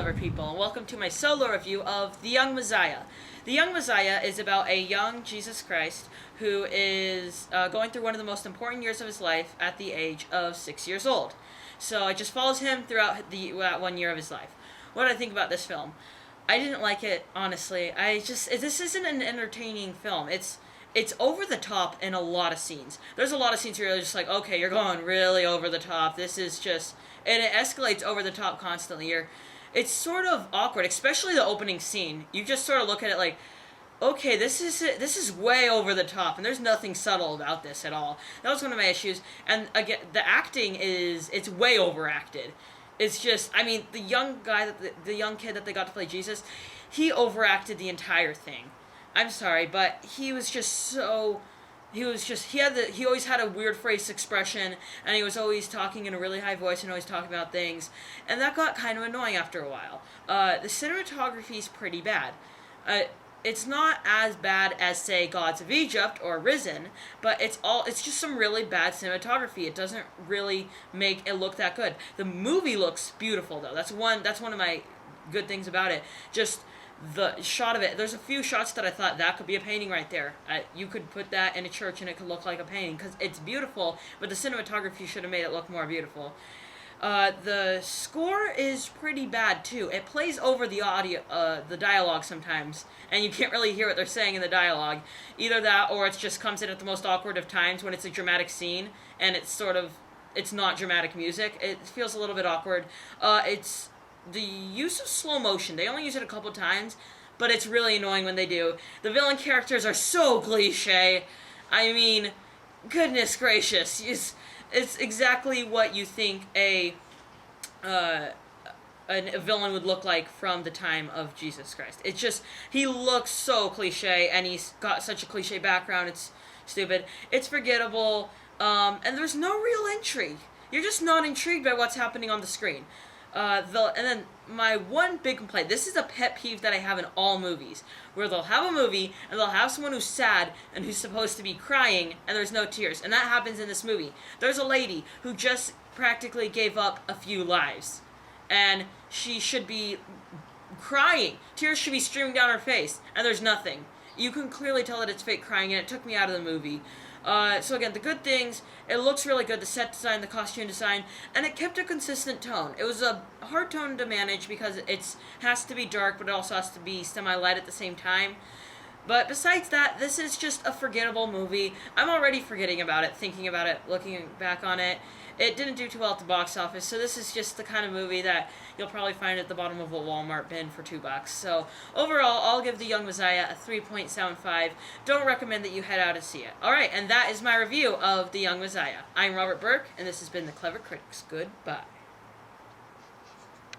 clever people, and welcome to my solo review of The Young Messiah. The Young Messiah is about a young Jesus Christ who is going through one of the most important years of his life at the age of 6 years old. So it just follows him throughout that 1 year of his life. What did I think about this film? I didn't like it, honestly. This isn't an entertaining film. It's over the top in a lot of scenes. There's a lot of scenes where you're just like, okay, you're going really over the top. This is just, and it escalates over the top constantly. It's sort of awkward, especially the opening scene. You just sort of look at it like, okay, this is way over the top, and there's nothing subtle about this at all. That was one of my issues. And again, the acting it's way overacted. It's just, I mean, the young guy, the young kid that they got to play Jesus, he overacted the entire thing. I'm sorry, but he was just so... he always had a weird face expression, and he was always talking in a really high voice and always talking about things, and that got kind of annoying after a while. The cinematography is pretty bad. It's not as bad as, say, Gods of Egypt or Risen, but it's just some really bad cinematography. It doesn't really make it look that good. The movie looks beautiful, though. That's one of my good things about it. Just the shot of it. There's a few shots that I thought that could be a painting right there. You could put that in a church and it could look like a painting because it's beautiful, but the cinematography should have made it look more beautiful. The score is pretty bad too. It plays over the audio, the dialogue sometimes, and you can't really hear what they're saying in the dialogue. Either that, or it just comes in at the most awkward of times when it's a dramatic scene and it's not dramatic music. It feels a little bit awkward. It's the use of slow motion. They only use it a couple times, but it's really annoying when they do. The villain characters are so cliche. I mean, goodness gracious. It's exactly what you think a villain would look like from the time of Jesus Christ. It's just, he looks so cliche, and he's got such a cliche background, it's stupid. It's forgettable, and there's no real intrigue. You're just not intrigued by what's happening on the screen. And then my one big complaint, this is a pet peeve that I have in all movies, where they'll have a movie, and they'll have someone who's sad, and who's supposed to be crying, and there's no tears, and that happens in this movie. There's a lady who just practically gave up a few lives, and she should be crying. Tears should be streaming down her face, and there's nothing. You can clearly tell that it's fake crying, and it took me out of the movie. So again, the good things, it looks really good, the set design, the costume design, and it kept a consistent tone. It was a hard tone to manage because it has to be dark, but it also has to be semi-light at the same time. But besides that, this is just a forgettable movie. I'm already forgetting about it, thinking about it, looking back on it. It didn't do too well at the box office, so this is just the kind of movie that you'll probably find at the bottom of a Walmart bin for $2. So overall, I'll give The Young Messiah a 3.75. Don't recommend that you head out and see it. Alright, and that is my review of The Young Messiah. I'm Robert Burke, and this has been The Clever Critics. Goodbye.